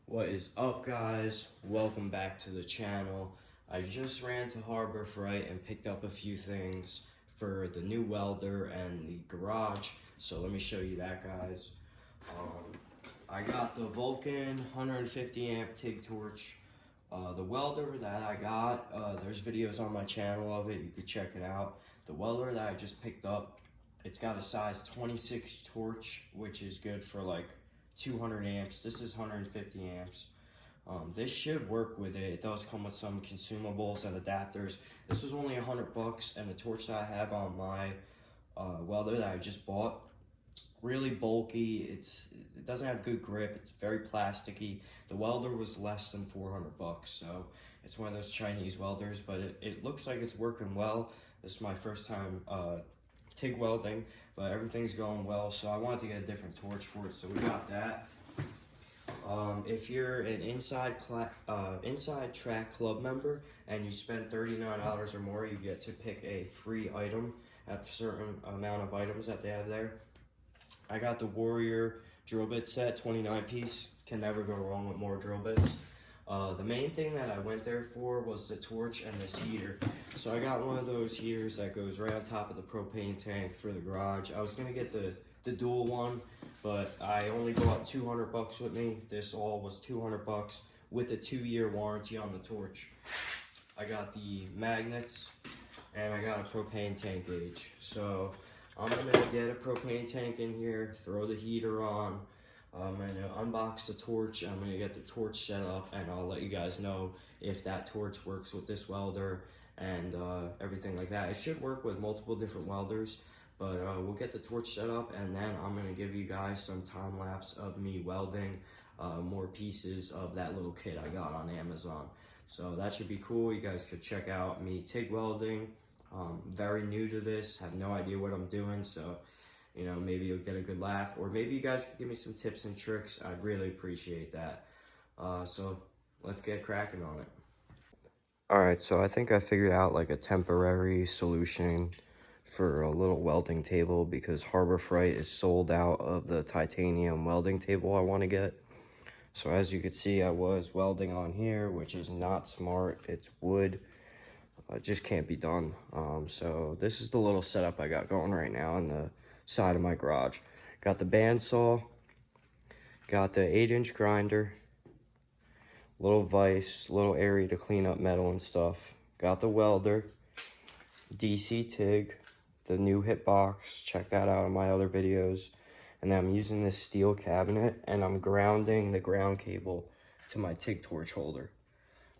What is up, guys? Welcome back to the channel. I just ran to Harbor Freight and picked up a few things for the new welder and the garage. So let me show you that, guys. I got the Vulcan 150 amp TIG torch. The welder that I got, there's videos on my channel of it. You could check it out. The welder that I just picked up, it's got a size 26 torch, which is good for like 200 amps. This is 150 amps. This should work with it. It does come with some consumables and adapters. This was only $100, and the torch that I have on my welder that I just bought, really bulky. It doesn't have good grip. It's very plasticky. The welder was less than $400, so it's one of those Chinese welders, but it looks like it's working well. This is my first time TIG welding, but everything's going well, so I wanted to get a different torch for it, so we got that. If you're an inside track club member and you spend $39 or more, you get to pick a free item at a certain amount of items that they have there. I got the Warrior drill bit set, 29 piece. Can never go wrong with more drill bits. The main thing that I went there for was the torch and this heater. So I got one of those heaters that goes right on top of the propane tank for the garage. I was gonna get the dual one, but I only bought $200 with me. This all was $200 with a 2-year warranty on the torch. I got the magnets and I got a propane tank gauge. So I'm gonna get a propane tank in here, throw the heater on. I'm gonna unbox the torch. I'm gonna get the torch set up, and I'll let you guys know if that torch works with this welder and everything like that. It should work with multiple different welders, but we'll get the torch set up, and then I'm gonna give you guys some time lapse of me welding more pieces of that little kit I got on Amazon. So that should be cool. You guys could check out me TIG welding. Very new to this, have no idea what I'm doing, so you know, maybe you'll get a good laugh, or maybe you guys could give me some tips and tricks. I'd really appreciate that. So let's get cracking on it. All right, so I think I figured out like a temporary solution for a little welding table, because Harbor Freight is sold out of the titanium welding table I want to get. So as you can see, I was welding on here, which is not smart. It's wood. It just can't be done. So this is the little setup I got going right now in the side of my garage. Got the bandsaw, got the 8-inch grinder, little vise, little area to clean up metal and stuff. Got the welder, DC TIG, the new hitbox. Check that out in my other videos. And then I'm using this steel cabinet, and I'm grounding the ground cable to my TIG torch holder,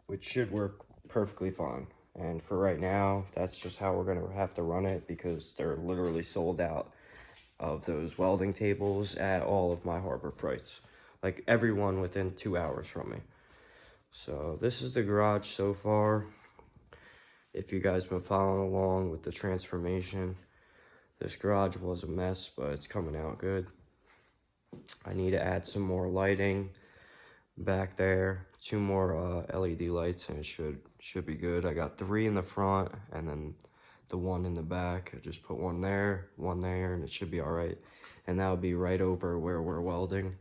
which should work perfectly fine. And for right now, that's just how we're gonna have to run it, because they're literally sold out of those welding tables at all of my Harbor Freights. Like everyone within 2 hours from me. So this is the garage so far. If you guys been following along with the transformation, this garage was a mess, but it's coming out good. I need to add some more lighting back there, 2 more LED lights, and it should be good. I got 3 in the front and then the 1 in the back. I just put one there, and it should be all right. And that'll be right over where we're welding.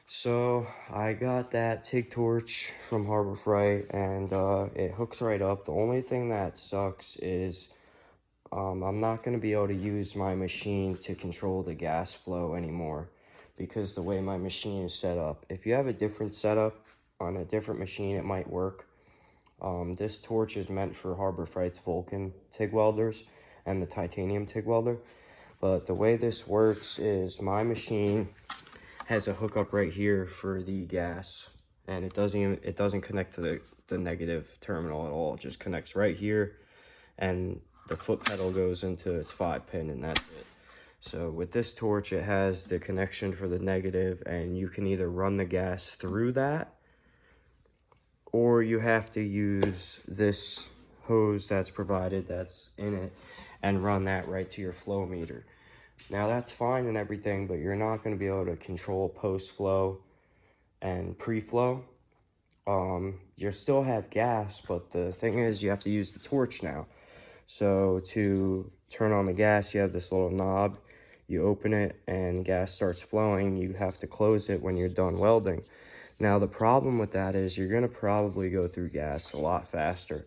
So I got that TIG torch from Harbor Freight, and it hooks right up. The only thing that sucks is I'm not going to be able to use my machine to control the gas flow anymore, because the way my machine is set up. If you have a different setup on a different machine, it might work. This torch is meant for Harbor Freight's Vulcan TIG welders and the titanium TIG welder. But the way this works is my machine has a hookup right here for the gas, and it doesn't connect to the negative terminal at all. It just connects right here, and the foot pedal goes into its 5-pin, and that's it. So with this torch, it has the connection for the negative, and you can either run the gas through that, or you have to use this hose that's provided, that's in it, and run that right to your flow meter. Now that's fine and everything, but you're not going to be able to control post flow and pre-flow. You still have gas, but the thing is, you have to use the torch now. So to turn on the gas, you have this little knob. you open it and gas starts flowing, you have to close it when you're done welding. Now the problem with that is you're gonna probably go through gas a lot faster,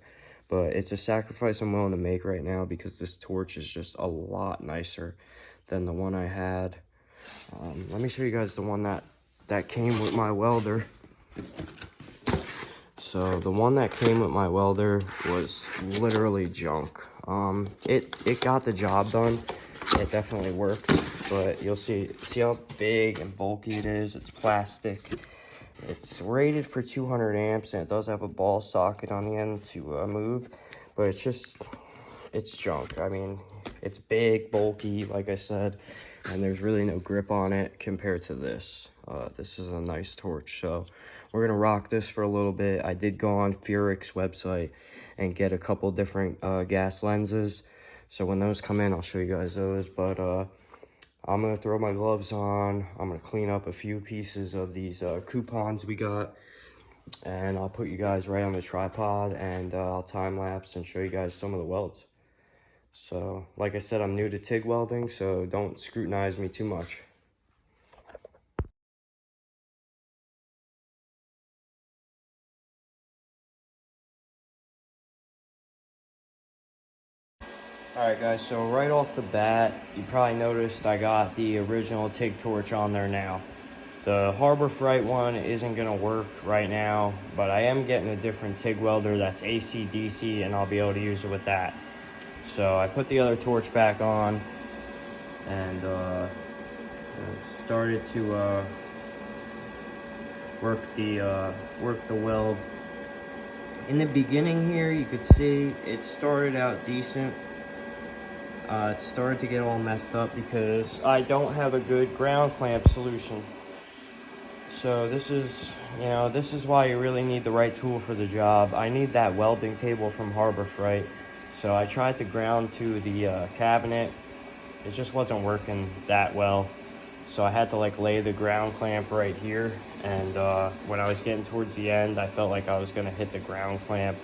but it's a sacrifice I'm willing to make right now because this torch is just a lot nicer than the one I had. Let me show you guys the one that came with my welder. So the one that came with my welder was literally junk. It got the job done. It definitely works, but you'll see how big and bulky it is. It's plastic. It's rated for 200 amps, and it does have a ball socket on the end to move, but it's junk. I mean, it's big, bulky, like I said, and there's really no grip on it compared to this. This is a nice torch, so we're gonna rock this for a little bit. I did go on Furik's website and get a couple different gas lenses, so when those come in, I'll show you guys those, but I'm gonna throw my gloves on. I'm gonna clean up a few pieces of these coupons we got, and I'll put you guys right on the tripod, and I'll time lapse and show you guys some of the welds. So, like I said, I'm new to TIG welding, so don't scrutinize me too much. Alright guys, so right off the bat, you probably noticed I got the original TIG torch on there now. The Harbor Freight one isn't going to work right now, but I am getting a different TIG welder that's AC/DC, and I'll be able to use it with that. So I put the other torch back on and started to work the weld. In the beginning here, you could see it started out decent. It started to get all messed up because I don't have a good ground clamp solution. So this is why you really need the right tool for the job. I need that welding table from Harbor Freight. So I tried to ground to the cabinet. It just wasn't working that well. So I had to like lay the ground clamp right here. And when I was getting towards the end, I felt like I was gonna hit the ground clamp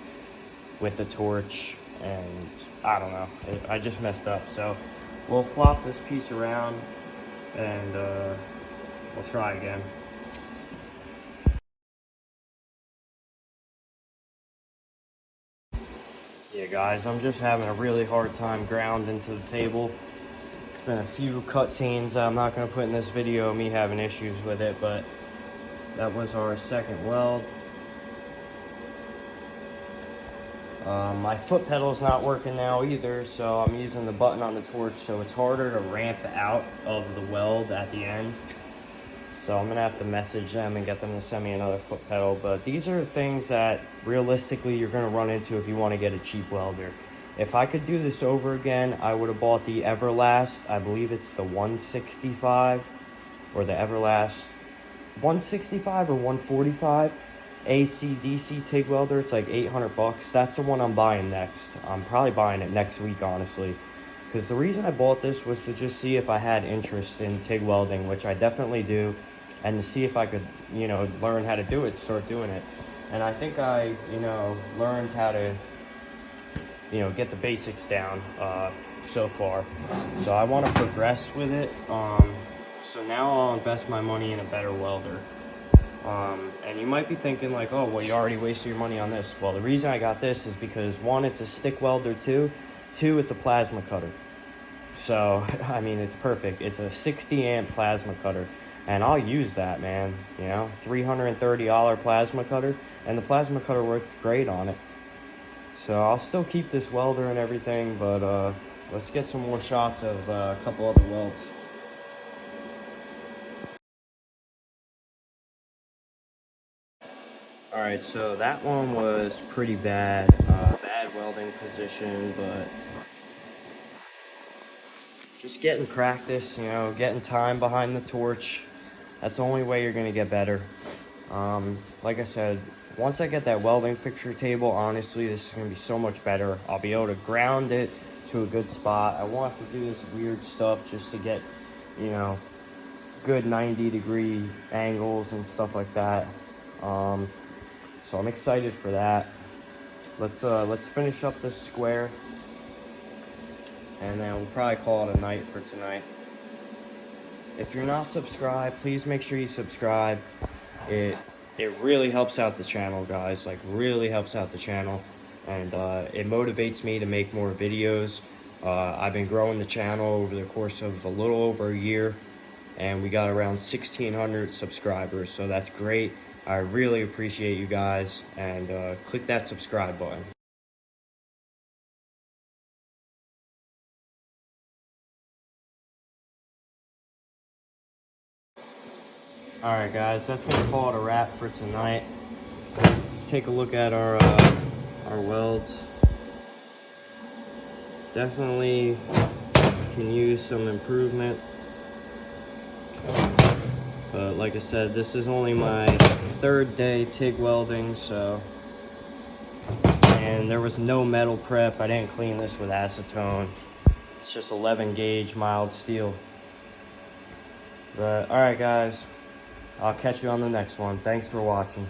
with the torch, and I don't know, I just messed up. So we'll flop this piece around and we'll try again. Yeah guys, I'm just having a really hard time grounding to the table. There's been a few cutscenes I'm not going to put in this video, me having issues with it, but that was our second weld. My foot pedal's not working now either, so I'm using the button on the torch, so it's harder to ramp out of the weld at the end. So I'm gonna have to message them and get them to send me another foot pedal. But these are things that realistically you're gonna run into if you want to get a cheap welder. If I could do this over again, I would have bought the Everlast. I believe it's the 165 or the Everlast 165 or 145 AC/DC TIG welder. It's like 800 bucks. That's the one I'm buying next. I'm probably buying it next week, honestly. Because the reason I bought this was to just see if I had interest in TIG welding, which I definitely do, and to see if I could, learn how to do it, start doing it. And I think I, learned how to, get the basics down so far. So I want to progress with it. So now I'll invest my money in a better welder. And you might be thinking like, oh, well, you already wasted your money on this. Well, the reason I got this is because one, it's a stick welder, two, it's a plasma cutter. So, I mean, it's perfect. It's a 60 amp plasma cutter, and I'll use that, man. $330 plasma cutter, and the plasma cutter works great on it. So I'll still keep this welder and everything, but let's get some more shots of a couple other welds. Alright, so that one was pretty bad. Bad welding position, but just getting practice, getting time behind the torch. That's the only way you're going to get better. Like I said, once I get that welding fixture table, honestly, this is going to be so much better. I'll be able to ground it to a good spot. I won't have to do this weird stuff just to get, good 90-degree angles and stuff like that. So I'm excited for that. Let's finish up this square, and then we'll probably call it a night for tonight. If you're not subscribed, please make sure you subscribe. It really helps out the channel, guys. Like, really helps out the channel, and it motivates me to make more videos. I've been growing the channel over the course of a little over a year, and we got around 1,600 subscribers, so that's great. I really appreciate you guys, and click that subscribe button. Alright guys, that's going to call it a wrap for tonight. Let's take a look at our welds. Definitely can use some improvement. But like I said, this is only my third day TIG welding, so. And there was no metal prep. I didn't clean this with acetone. It's just 11 gauge mild steel. But alright guys, I'll catch you on the next one. Thanks for watching.